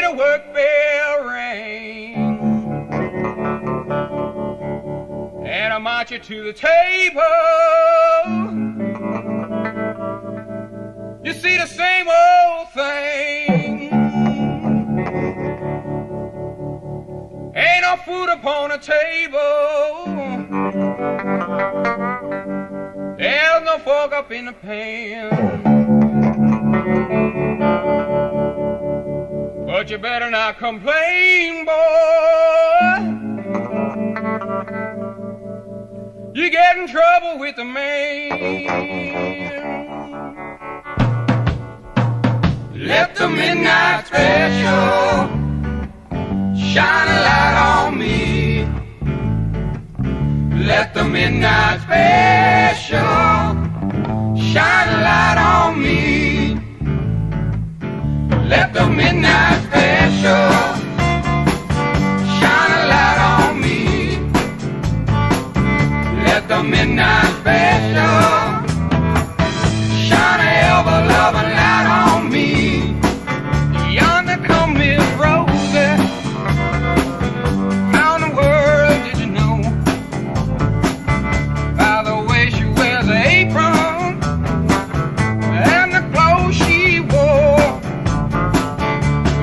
a work bell ring, and I march you to the table. You see the same old thing. Ain't no food upon the table. There's no fork up in the pan. But you better not complain, boy. You get in trouble with the man. Let the midnight special shine a light on me. Let the midnight special shine a light on me. Let the midnight special shine a light on me. Let the midnight special shine a ever-loving light on me. Yonder come Miss Rosie. How in the world did you know? By the way she wears her apron and the clothes she wore.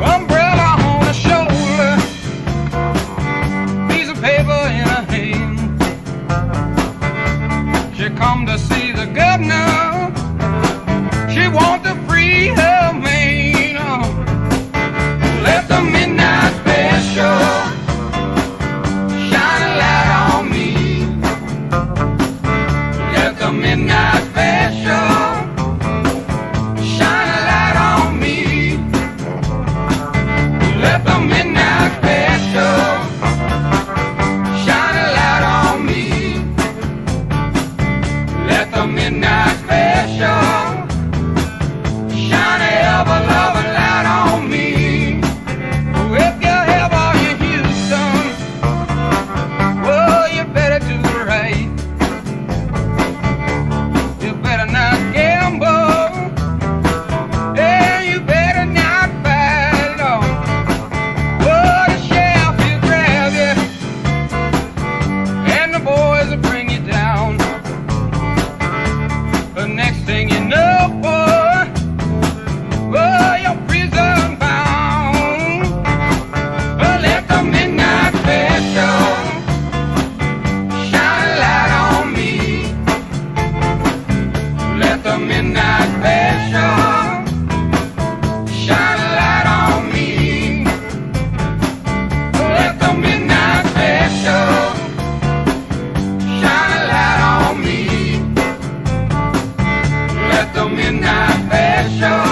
Umbrella on her shoulder, piece of paper in her hand. She come to see the governor. She want to free her man. Let the midnight special shine a light on me. Let the midnight special shine a light on me. Let the midnight special shine a light on me. Let the midnight special shine a ever-loving light on me. If you have all your Houston, well, you better do it right. You better not gamble, and you better not fight. No. Oh, the sheriff will grab you, and the boys will bring you down. The next thing you know, boy, oh, you're prison bound. Oh, let the midnight special shine a light on me. Let the midnight special shine a light on me. Let the midnight special shine a light on me. Let the midnight special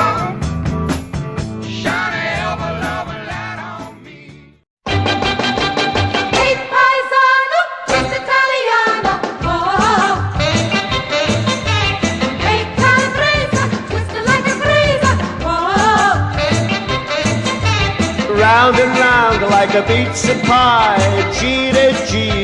shine a ever-loving light on me. Hey paisano, twist Italiano, oh. Hey calabresa, twist it like a breeze, oh. Round and round like a pizza pie, gira, gira.